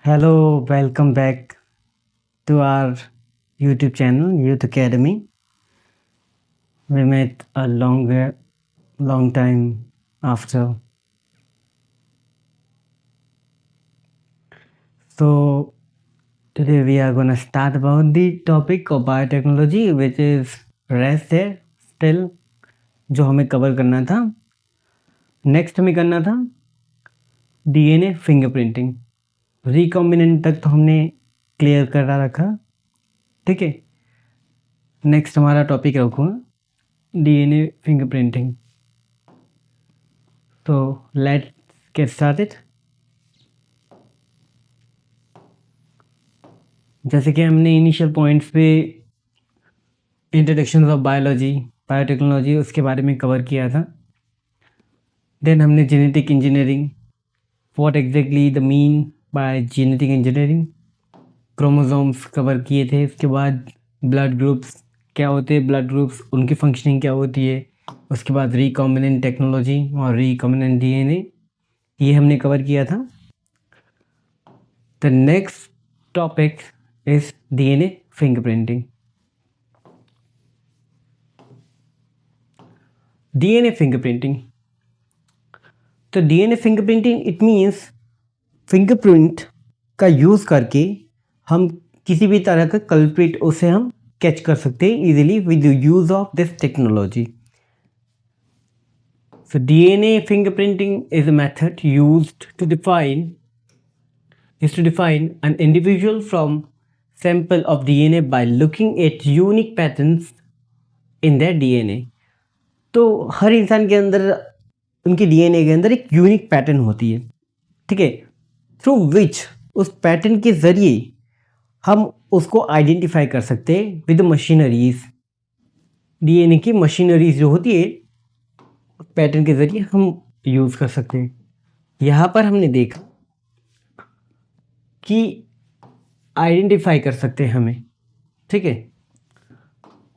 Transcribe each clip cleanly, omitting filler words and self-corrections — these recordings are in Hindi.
Hello, welcome back to our YouTube channel, Youth Academy. We met a long time after. So today we are gonna start about the topic of biotechnology, which is rest है still जो हमें कवर करना था. नेक्स्ट हमें करना था डीएनए फिंगरप्रिंटिंग. रिकॉम्बिनेंट तक तो हमने क्लियर करा रखा. ठीक है, नेक्स्ट हमारा टॉपिक रखूँगा डीएनए फिंगरप्रिंटिंग. तो लेट्स गेट स्टार्टेड. जैसे कि हमने इनिशियल पॉइंट्स पे इंट्रोडक्शन ऑफ बायोलॉजी बायोटेक्नोलॉजी उसके बारे में कवर किया था. देन हमने genetic engineering, what exactly the mean by genetic engineering, chromosomes cover किए थे. इसके बाद ब्लड ग्रुप्स क्या होते हैं, ब्लड ग्रुप्स उनकी फंक्शनिंग क्या होती है. उसके बाद रिकॉम्बिनेंट टेक्नोलॉजी और रिकॉम्बिनेंट डीएनए ये हमने कवर किया था. The next topic is DNA fingerprinting. DNA fingerprinting, तो DNA fingerprinting it means fingerprint का यूज़ करके हम किसी भी तरह का कल्प्रिट उसे हम कैच कर सकते हैं easily with the use of this technology. So DNA fingerprinting is a method used to define an individual from sample of DNA by looking at unique patterns in their DNA. तो हर इंसान के अंदर उनके डीएनए के अंदर एक यूनिक पैटर्न होती है. ठीक है, थ्रू विच उस पैटर्न के ज़रिए हम उसको आइडेंटिफाई कर सकते हैं विद मशीनरीज. डीएनए की मशीनरीज जो होती है पैटर्न के ज़रिए हम यूज़ कर सकते हैं. यहाँ पर हमने देखा कि आइडेंटिफाई कर सकते हैं हमें. ठीक है,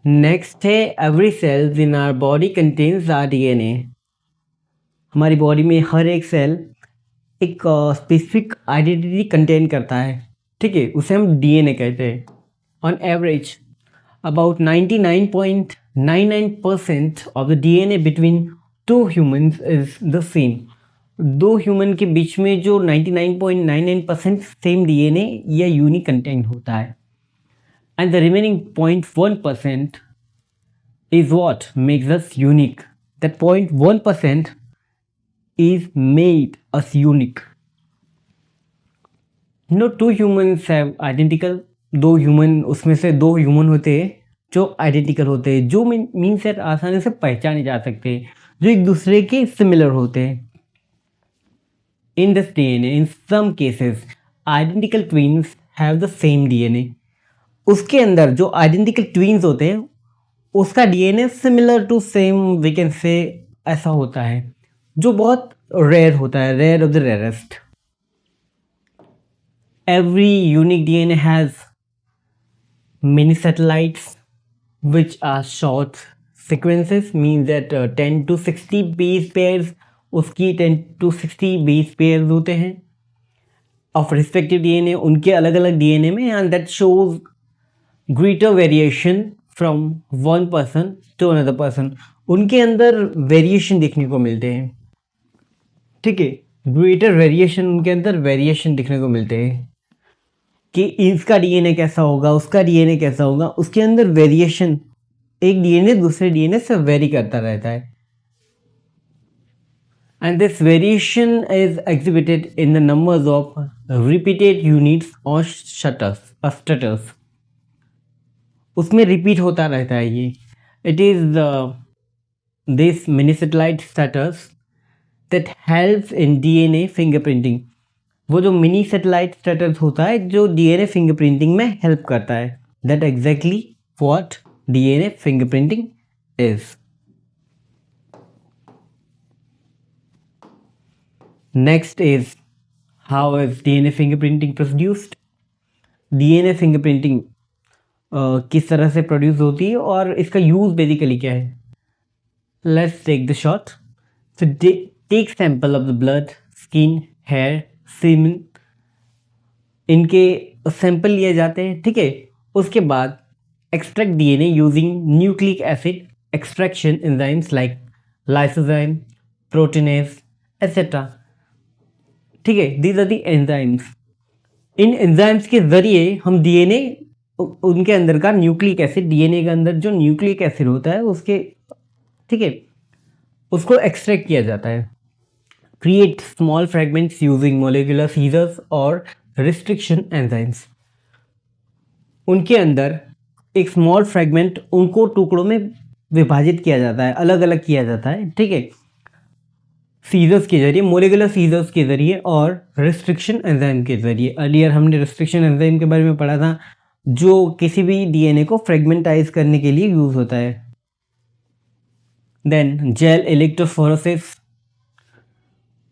नेक्स्ट है every cells in our body contains our DNA. हमारी बॉडी में हर एक सेल एक स्पेसिफिक आइडेंटिटी कंटेन करता है. ठीक है, उसे हम डीएनए कहते हैं. On average about 99.99% of the DNA between two humans is the same. दो ह्यूमन के बीच में जो 99.99% सेम डीएनए या यूनिक कंटेंट होता है. And the remaining 0.1% is what makes us unique. That 0.1% is made us unique. No two humans have identical. दो ह्यूमन, उसमें से दो ह्यूमन होते हैं जो आइडेंटिकल होते हैं, जो मीन्स दैट आसानी से पहचाने जा सकते हैं, जो एक दूसरे के सिमिलर होते हैं. In this DNA in some cases identical twins have the same DNA. उसके अंदर जो आइडेंटिकल ट्विन्स होते हैं उसका DNA similar to same we can say ऐसा होता है, जो बहुत रेयर होता है, rare of the rarest. Every unique DNA has many satellites which are short sequences, means that 10 to 60 base pairs उसकी 10 to 60 base pairs होते हैं of respective DNA उनके अलग अलग DNA में. and that shows greater variation from one person to another person. उनके अंदर वेरिएशन देखने को मिलते हैं. ठीक है, ग्रेटर वेरिएशन, उनके अंदर वेरिएशन देखने को मिलते हैं कि इसका डीएनए कैसा होगा, उसका डीएनए कैसा होगा. उसके अंदर वेरिएशन, एक डीएनए दूसरे डीएनए से वेरी करता रहता है. And this variation is exhibited in the numbers of repeated units और स्टटर्स. उसमें रिपीट होता रहता है ये. It is this mini satellite stutters that helps in DNA fingerprinting. वो जो मिनी सैटेलाइट स्टटर्स होता है जो डीएनए फिंगरप्रिंटिंग में हेल्प करता है. That exactly what DNA fingerprinting is. Next is how is DNA fingerprinting produced. DNA fingerprinting किस तरह से प्रोड्यूस होती है और इसका यूज बेसिकली क्या है. Let's take the shot. So take sample of the blood, skin, hair, semen इनके सैंपल लिए जाते हैं, ठीक है। उसके बाद extract DNA using nucleic acid extraction enzymes like lysozyme, proteinase etcetera, ठीक है। These are the enzymes. इन एंजाइम्स के जरिए हम डीएनए, उनके अंदर का न्यूक्लिक एसिड, डीएनए के अंदर जो न्यूक्लिक एसिड होता है उसके, ठीक है, उसको एक्सट्रैक्ट किया जाता है। Create small fragments using molecular scissors और रिस्ट्रिक्शन एंजाइम्स। उनके अंदर एक स्मॉल फ्रेगमेंट, उनको टुकड़ों में विभाजित किया जाता है, अलग अलग किया जाता है, ठीक है, सीजर्स के जरिए, मोलिकुलर सीजर्स के जरिए और रिस्ट्रिक्शन एंजाइम के जरिए। अर्लियर हमने रिस्ट्रिक्शन एंजाइम के बारे में पढ़ा था, जो किसी भी डीएनए को फ्रेगमेंटाइज करने के लिए यूज होता है। Then gel electrophoresis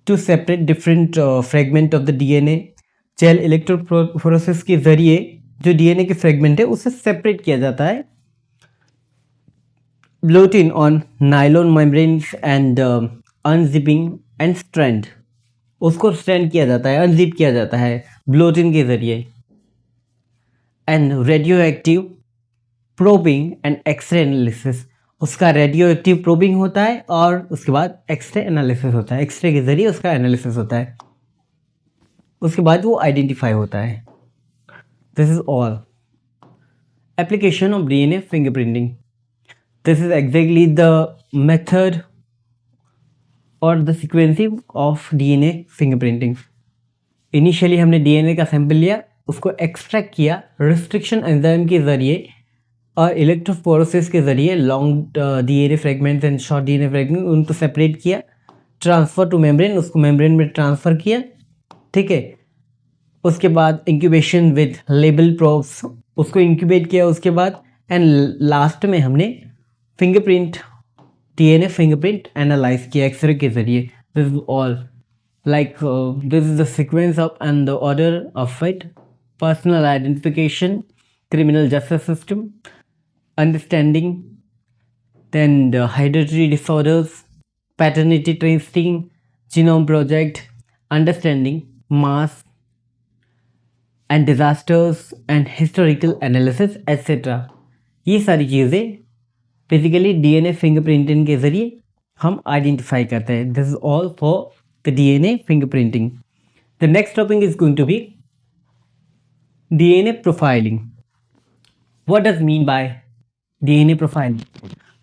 to separate different fragment of the DNA. Gel electrophoresis के जरिए जो डीएनए के फ्रेगमेंट है उसे सेपरेट किया जाता है। Blotting on nylon membranes and unzipping and strand, उसको स्ट्रैंड किया जाता है, अनजिप किया जाता है ब्लोटिन के जरिए। And radio active probing and X-ray analysis, उसका रेडियो एक्टिव प्रोबिंग होता है और उसके बाद एक्सरे एनालिसिस होता है, एक्सरे के जरिए उसका एनालिसिस होता है, उसके बाद वो आइडेंटिफाई होता है। This is all application of DNA fingerprinting. This is exactly the method और the sequencing of DNA fingerprinting. Initially हमने डीएनए का सैंपल लिया, उसको एक्सट्रैक्ट किया रिस्ट्रिक्शन एंजाइम के जरिए और इलेक्ट्रोफोरेसिस के जरिए, long DNA fragments and short DNA fragment, उनको सेपरेट किया, ट्रांसफर टू मेम्ब्रेन, उसको मेम्ब्रेन में ट्रांसफ़र किया, ठीक है। उसके बाद इंक्यूबेशन विद लेबल प्रोब्स, उसको इंक्यूबेट किया उसके बाद, एंड लास्ट में हमने फिंगरप्रिंट, डीएनए फिंगरप्रिंट एनालाइज किया एक्सरे के जरिए। This is all like this is the sequence of and the order of it: personal identification, criminal justice system, understanding, then the hereditary disorders, paternity tracing, genome project, understanding mass and disasters and historical analysis etc. ये सारी चीज़ें बेसिकली डीएनए फिंगरप्रिंटिंग के ज़रिए हम आइडेंटिफाई करते हैं। This is all for the DNA fingerprinting. The next topic is going to be DNA profiling. What does mean by DNA profiling?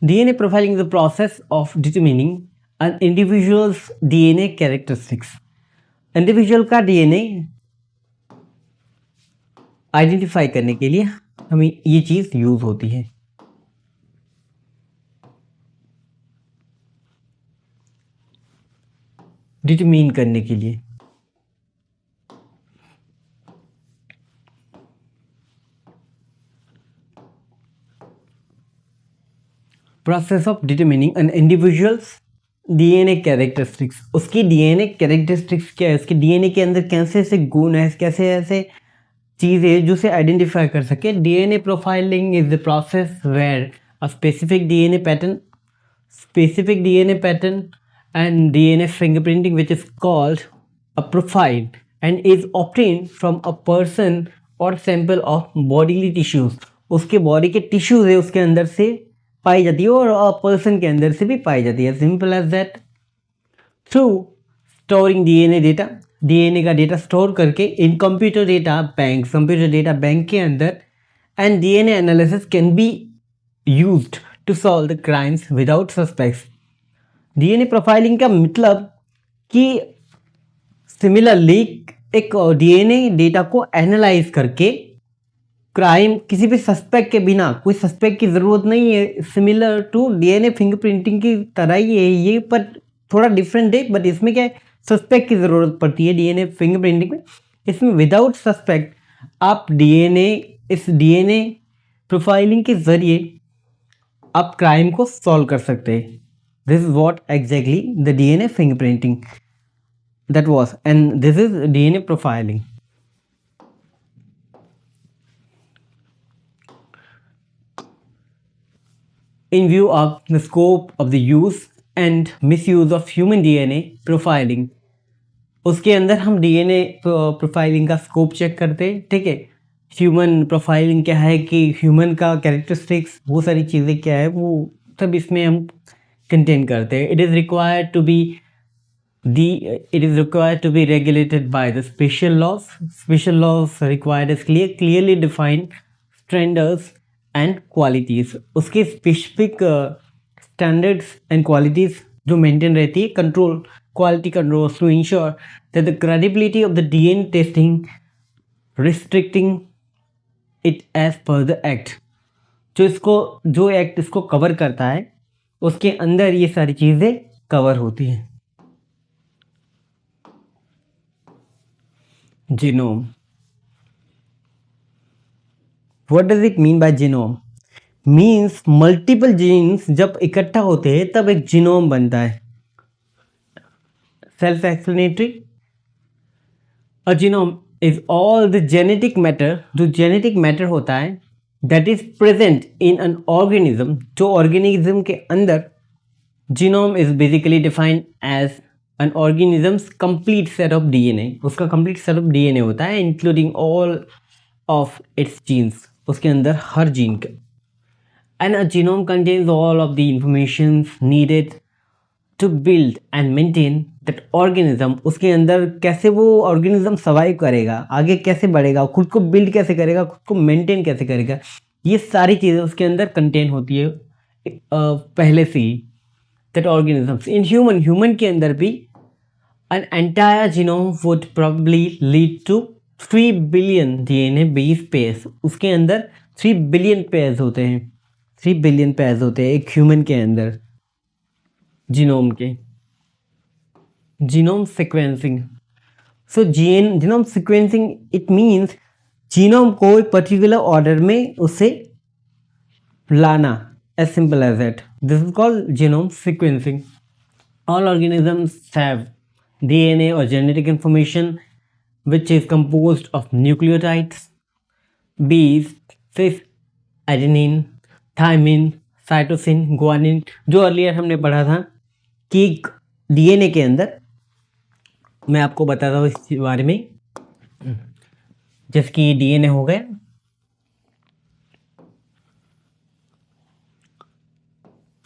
DNA profiling is the process of determining an individual's DNA characteristics. Individual का DNA आइडेंटिफाई करने के लिए हमें ये चीज़ यूज होती है। डिटरमिन करने के लिए। Process of determining an individual's DNA characteristics. उसकी डीएनए कैरेक्टरिस्टिक्स क्या है, उसके डीएनए के अंदर कैसे ऐसे गुण है, कैसे ऐसे चीज़ें जो उसे आइडेंटिफाई कर सके। DNA profiling is the process where a specific DNA pattern and DNA fingerprinting, which is called a profile and is obtained from a person or sample of bodily tissues. उसके बॉडी के टिश्यूज है उसके अंदर से पाई जाती है और पर्सन के अंदर से भी पाई जाती है। Simple as that. Through storing DNA data, DNA का डेटा स्टोर करके इन कंप्यूटर डेटा बैंक के अंदर, and DNA analysis can be used to solve the crimes without suspects. DNA profiling का मतलब कि सिमिलरली एक डीएनए डेटा को एनालाइज करके क्राइम किसी भी सस्पेक्ट के बिना, कोई सस्पेक्ट की ज़रूरत नहीं है, सिमिलर टू डीएनए फिंगरप्रिंटिंग की तरह ही है ये, पर थोड़ा डिफरेंट है। बट इसमें क्या है, सस्पेक्ट की ज़रूरत पड़ती है डीएनए फिंगरप्रिंटिंग में। इसमें विदाउट सस्पेक्ट आप इस डीएनए प्रोफाइलिंग के ज़रिए आप क्राइम को सॉल्व कर सकते हैं। This is what exactly the DNA fingerprinting that was, and this is DNA profiling. In view of the scope of the use and misuse of human DNA profiling, उसके अंदर हम डीएनए प्रोफाइलिंग का स्कोप चेक करते हैं, ठीक है। ह्यूमन प्रोफाइलिंग क्या है कि ह्यूमन का कैरेक्टरिस्टिक्स, वो सारी चीज़ें क्या है, वो सब इसमें हम कंटेन करते हैं। It is required to be regulated by the special laws. Special laws required as clearly defined standards and qualities. उसके specific standards and qualities जो maintain रहती है, quality controls to ensure that the credibility of the DNA testing, restricting it as per the act. जो एक्ट इसको कवर करता है उसके अंदर ये सारी चीज़ें कवर होती हैं। Genome, what does it mean by genome? Means multiple genes जब इकट्ठा होते हैं तब एक जीनोम बनता है। Self explanatory. A genome is all the genetic matter, जो जेनेटिक मैटर होता है that is present in an organism, जो ऑर्गेनिज्म के अंदर। Genome is basically defined as an organism's complete set of DNA, उसका complete set of DNA होता है including all of its genes, उसके अंदर हर जीन का। And a genome contains all of the information needed to build and maintain that organism। उसके अंदर कैसे वो ऑर्गेनिज्म सर्वाइव करेगा, आगे कैसे बढ़ेगा, खुद को बिल्ड कैसे करेगा, खुद को मेंटेन कैसे करेगा, ये सारी चीज़ें उसके अंदर कंटेन होती है पहले से ही। दैट ऑर्गेनिजम्स इन ह्यूमन के अंदर भी an entire genome would probably lead to 3 billion DNA base pairs। उसके अंदर 3 बिलियन पेयर्स होते हैं, 3 बिलियन पेयर्स होते हैं एक ह्यूमन के अंदर जीनोम के। Genome sequencing. So genome sequencing it means genome को एक पर्टिकुलर ऑर्डर में उसे लाना, as simple as that। This is called genome sequencing। All organisms have DNA or genetic information which is composed of nucleotides, base, cis, adenine, thymine, cytosine, guanine। जो अर्लियर हमने पढ़ा था कि डीएनए के अंदर, मैं आपको बताता हूँ इस बारे में। जैसे कि डीएनए हो गया,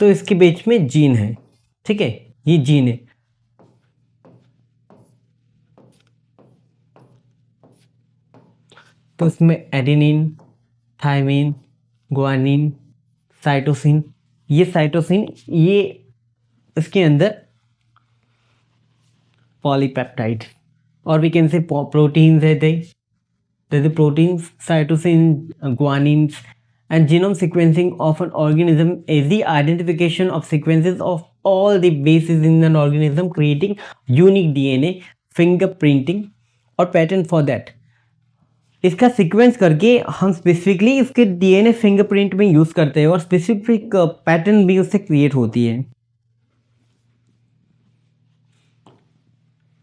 तो इसके बीच में जीन है, ठीक है, ये जीन है। तो इसमें एडेनिन, थायमिन, गुआनिन, साइटोसिन, ये इसके अंदर पॉलीपेप्टाइड, और वी कैन से प्रोटीन्स है they proteins, cytosine, guanines. And genome sequencing of an organism is the identification of sequences of all the bases in an organism, creating unique DNA, fingerprinting और pattern for that। इसका सीक्वेंस करके हम स्पेसिफिकली इसके डीएनए फिंगरप्रिंट में यूज़ करते हैं और स्पेसिफिक पैटर्न भी उससे क्रिएट होती है।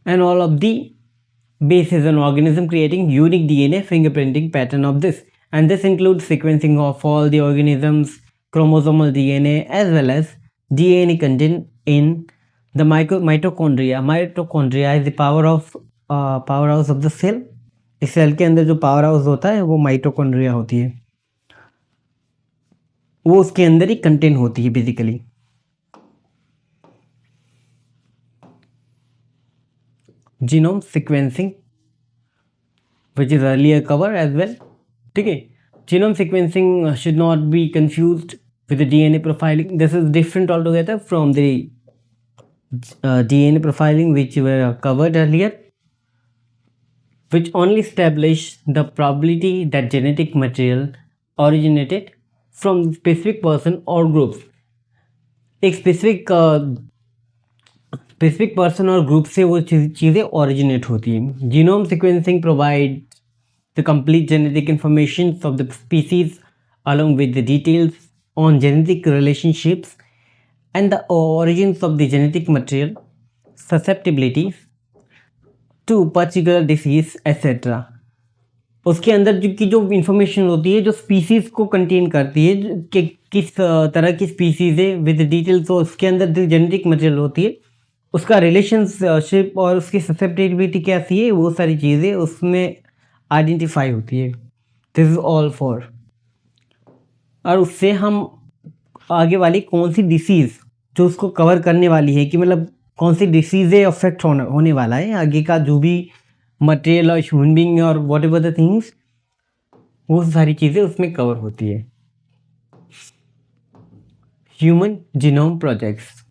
And all of the bases in organism creating unique DNA fingerprinting pattern of this, and this includes sequencing of all the organisms chromosomal DNA as well as DNA contained in the mitochondria। Mitochondria is the powerhouse of the cell। इस सेल के अंदर जो पावर हाउस होता है वो माइटोकॉन्ड्रिया होती है, वो उसके अंदर ही कंटेन होती है basically. Genome sequencing which is earlier covered as well, ठीक है। Genome sequencing should not be confused with the DNA profiling। This is different altogether from the DNA profiling which were covered earlier, which only establish the probability that genetic material originated from specific person or groups। एक स्पेसिफिक पर्सन और ग्रुप से वो चीज़ें ओरिजिनेट होती हैं। Genome sequencing provide the complete genetic information of the species along with the details on genetic relationships and the origins of the genetic material, susceptibilities to particular disease etc। उसके अंदर जो इंफॉर्मेशन होती है जो स्पीसीज को कंटेन करती है कि किस तरह की स्पीसीज है विद डिटेल्स, तो उसके अंदर जो जेनेटिक मटेरियल होती है उसका रिलेशनशिप और उसकी ससेप्टेबिलिटी कैसी है, वो सारी चीज़ें उसमें आइडेंटिफाई होती है। This is all for. और उससे हम आगे वाली कौन सी डिसीज़ जो उसको कवर करने वाली है, कि मतलब कौन सी डिसीज़ें अफेक्ट होने वाला है आगे का, जो भी मटेरियल और ह्यूमन बीइंग और वॉट एवर द थिंग्स, वो सारी चीज़ें उसमें कवर होती है। Human genome projects.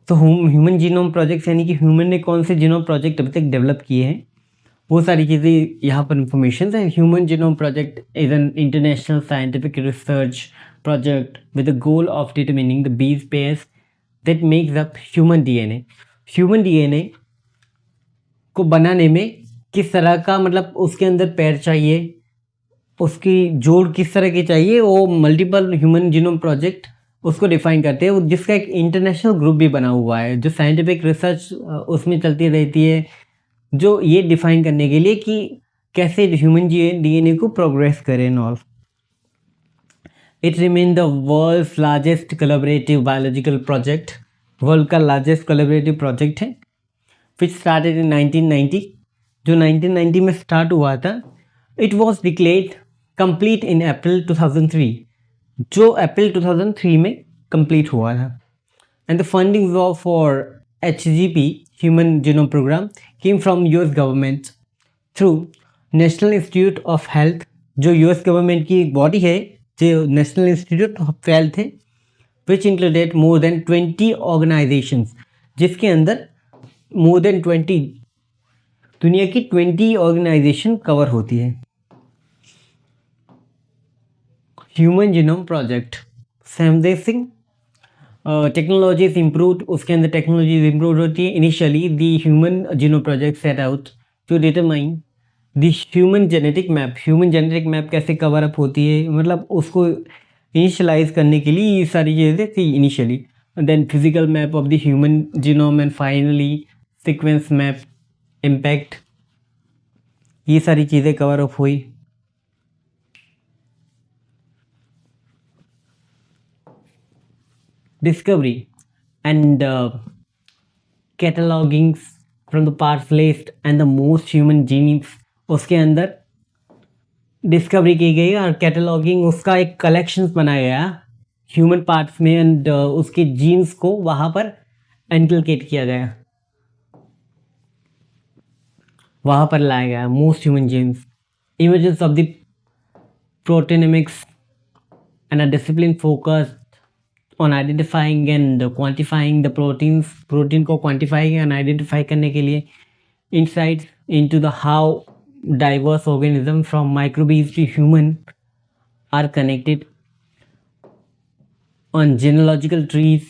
तो ह्यूमन जीनोम प्रोजेक्ट्स यानी कि ह्यूमन ने कौन से जीनोम प्रोजेक्ट अभी तक डेवलप किए हैं, वो सारी चीज़ें यहाँ पर इंफॉर्मेशन है। Human genome project is an international scientific research project with the goal of determining the base pairs that makes up human DNA. Human DNA को बनाने में किस तरह का, मतलब उसके अंदर पैर चाहिए, उसकी जोड़ किस तरह की चाहिए, वो मल्टीपल ह्यूमन जीनोम प्रोजेक्ट उसको डिफाइन करते हैं, जिसका एक इंटरनेशनल ग्रुप भी बना हुआ है, जो साइंटिफिक रिसर्च उसमें चलती रहती है, जो ये डिफाइन करने के लिए कि कैसे ह्यूमन डीएनए को प्रोग्रेस करें and all. It remains the world's largest collaborative biological project, world का लार्जेस्ट कोलैबोरेटिव प्रोजेक्ट है, which started in 1990, जो 1990 में स्टार्ट हुआ था। It was declared complete in April 2003, जो अप्रैल 2003 में कंप्लीट हुआ था। And the funding for HGP, Human Genome Program, came from US government through National Institute of Health, जो US गवर्नमेंट की एक बॉडी है, जो नेशनल इंस्टीट्यूट ऑफ हेल्थ है, which included more than 20 organisations, जिसके अंदर मोर देन 20 दुनिया की 20 ऑर्गेनाइजेशन कवर होती है। ह्यूमन जीनोम प्रोजेक्ट सैमदेसिंग टेक्नोलॉजी इज इम्प्रूव्ड, उसके अंदर टेक्नोलॉजी इम्प्रूव होती है। Initially the human genome project set out to determine the human genetic map. Human genetic map कैसे कवर अप होती है, मतलब उसको इनिशलाइज करने के लिए ये सारी चीज़ें थी initially. Then physical map of the human genome and finally sequence map, impact, ये सारी चीज़ें कवर अप हुई। Discovery and cataloguing from the parts list and the most human genes, उसके अंदर डिस्कवरी की गई और कैटलॉगिंग, उसका एक कलेक्शंस बनाया गया ह्यूमन पार्ट्स में, एंड उसके जीन्स को वहाँ पर एनकलकेट किया गया, वहाँ पर लाया गया most human genes. Images of the proteinomics and a discipline focus on identifying and quantifying the proteins, protein को क्वान्टिफाई एंड आइडेंटिफाई करने के लिए। Insights into the how diverse organisms from microbes to human are connected on genealogical trees.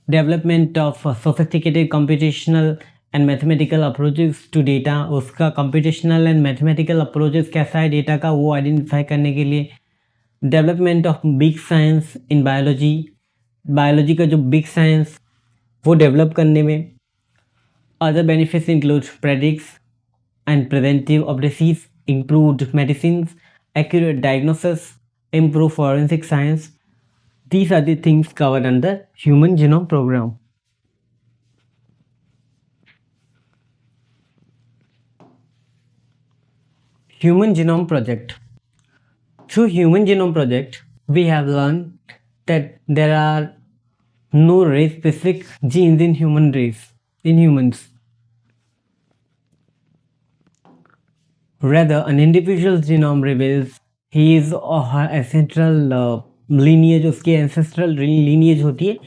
Development of sophisticated computational and mathematical approaches to data, उसका computational and mathematical approaches कैसा है डेटा का, वो आइडेंटिफाई करने के लिए। Development of big science in biology, biology का जो big science वो डेवलप करने में। Other benefits include predicts and preventive of disease, improved medicines, accurate diagnosis, improved forensic science. These are the things covered under Human Genome Program. Human Genome Project. Through Human Genome Project, we have learned that there are no race-specific genes in humans. Rather, an individual's genome reveals his or her ancestral lineage, उसकी ancestral lineage होती है,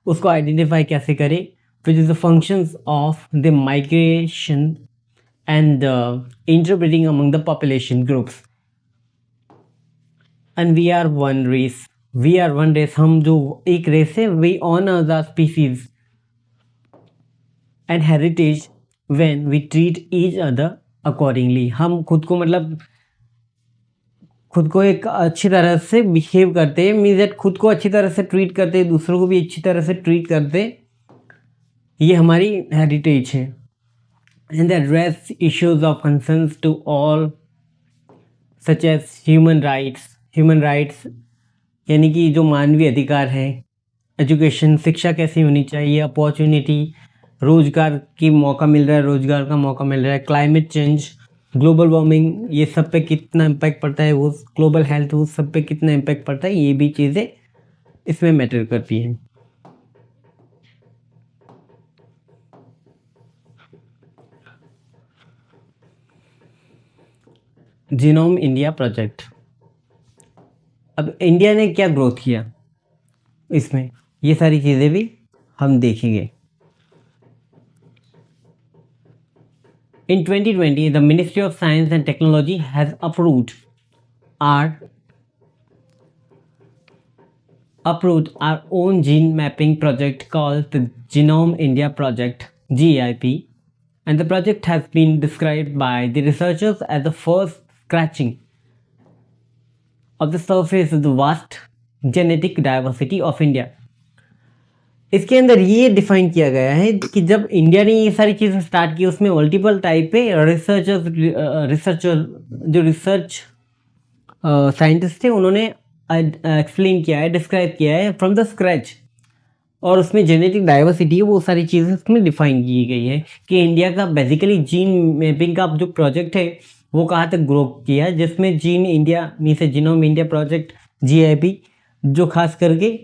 उसको identify कैसे करें, which is the functions of the migration and interbreeding among the population groups. And we are one race. हम जो एक रेस है, we honor the species and heritage when we treat each other accordingly. हम खुद को, मतलब खुद को एक अच्छी तरह से बिहेव करते हैं, मीन्स दैट खुद को अच्छी तरह से ट्रीट करते हैं, दूसरों को भी अच्छी तरह से ट्रीट करते, ये हमारी हेरिटेज है। And that address issues of concerns to all such as human rights यानी कि जो मानवीय अधिकार हैं, एजुकेशन, शिक्षा कैसी होनी चाहिए, अपॉर्चुनिटी, रोजगार की मौका मिल रहा है, रोजगार का मौका मिल रहा है, क्लाइमेट चेंज, ग्लोबल वार्मिंग, ये सब पे कितना इम्पैक्ट पड़ता है, वो ग्लोबल हेल्थ, वो सब पे कितना इम्पैक्ट पड़ता है, ये भी चीज़ें इसमें मैटर करती हैं। जीनोम इंडिया प्रोजेक्ट, अब इंडिया ने क्या ग्रोथ किया इसमें, ये सारी चीज़ें भी हम देखेंगे। In 2020, the Ministry of Science and Technology has our our own gene mapping project called the Genome India Project (GIP), and the project has been described by the researchers as the first scratching of the surface of the vast genetic diversity of India. इसके अंदर ये डिफाइन किया गया है कि जब इंडिया ने ये सारी चीज़ें स्टार्ट की, उसमें मल्टीपल टाइप पे रिसर्चर जो रिसर्च साइंटिस्ट थे, उन्होंने एक्सप्लेन किया है, डिस्क्राइब किया है फ्रॉम द स्क्रैच, और उसमें जेनेटिक डाइवर्सिटी है, वो सारी चीज़ें उसमें डिफाइन की गई है कि इंडिया का बेसिकली जीन मैपिंग का जो प्रोजेक्ट है वो कहाँ तक ग्रो किया, जिसमें जीन इंडिया मीन से जीनोम इंडिया प्रोजेक्ट GIP जो खास करके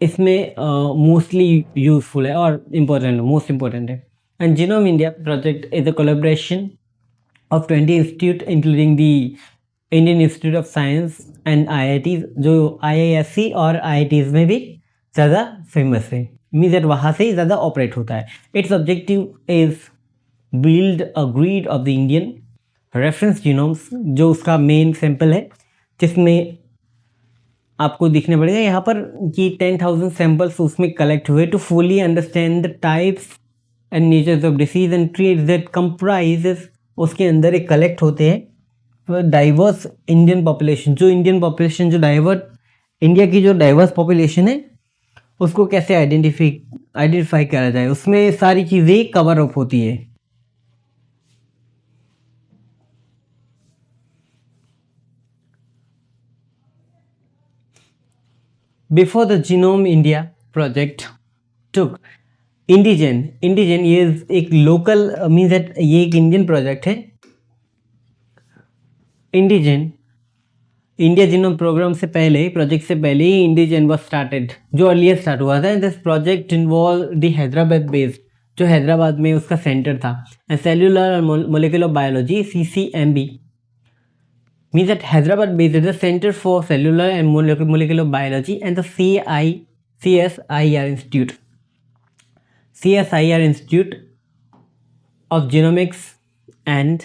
इसमें मोस्टली यूजफुल है और इम्पोर्टेंट, मोस्ट इम्पोर्टेंट है। And genome India project is a collaboration of 20 institute including the Indian institute of science and IITs, जो IISc और IITs में भी ज़्यादा फेमस है, मीन्स दैट वहाँ से ज़्यादा ऑपरेट होता है। It's objective is build a grid of the Indian reference genomes, जो उसका मेन सैंपल है, जिसमें आपको दिखने पड़ेगा यहाँ पर कि 10,000 सैंपल्स उसमें कलेक्ट हुए to fully understand the types and natures of disease and treats that comprises, उसके अंदर एक कलेक्ट होते हैं डाइवर्स इंडियन पॉपुलेशन, जो इंडियन पॉपुलेशन जो इंडिया की जो डाइवर्स पॉपुलेशन है उसको कैसे आइडेंटिफाई करा जाए, उसमें सारी चीज़ें कवर अप होती है। Before the Genome India project took, इंडिजन ये एक लोकल मीन्स दैट ये एक इंडियन प्रोजेक्ट है। इंडिजन इंडिया जीनोम प्रोग्राम से पहले, प्रोजेक्ट से पहले ही इंडिजन वॉज स्टार्टेड, जो अर्लियर स्टार्ट हुआ था। This project involve the Hyderabad based, जो हैदराबाद में उसका सेंटर था, and cellular molecular biology CCMB, means that Hyderabad based is the Center for Cellular and Molecular Biology and the CSIR Institute. CSIR Institute of Genomics and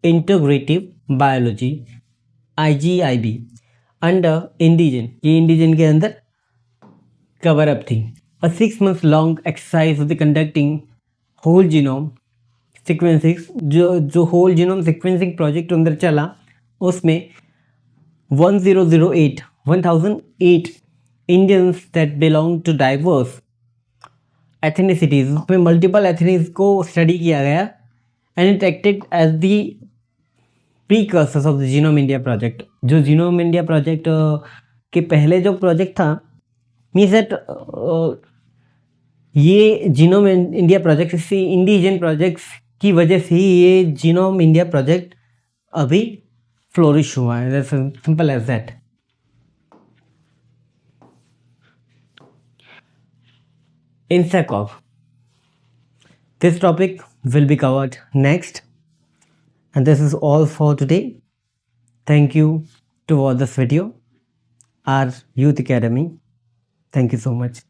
Integrative Biology, IGIB, under Indigen, ये इंडिजन के अंदर कवर अप थी। A 6 months long exercise of the conducting whole genome sequencing, जो whole genome sequencing प्रोजेक्ट अंदर चला, उसमें 1008 Indians that belong to diverse ethnicities, उसमें मल्टीपल एथनिस को स्टडी किया गया, and it acted as the precursors of the genome India project. जो जीनोम इंडिया प्रोजेक्ट के पहले जो प्रोजेक्ट था, मीन्स दैट ये जीनोम इंडिया प्रोजेक्ट से इंडिजन प्रोजेक्ट्स की वजह से ये जीनोम इंडिया प्रोजेक्ट अभी फ्लोरिश हुआ है, simple as that. INSACOG, this topic will be covered next, and this is all for today. Thank you to watch this video, our Youth Academy. Thank you so much.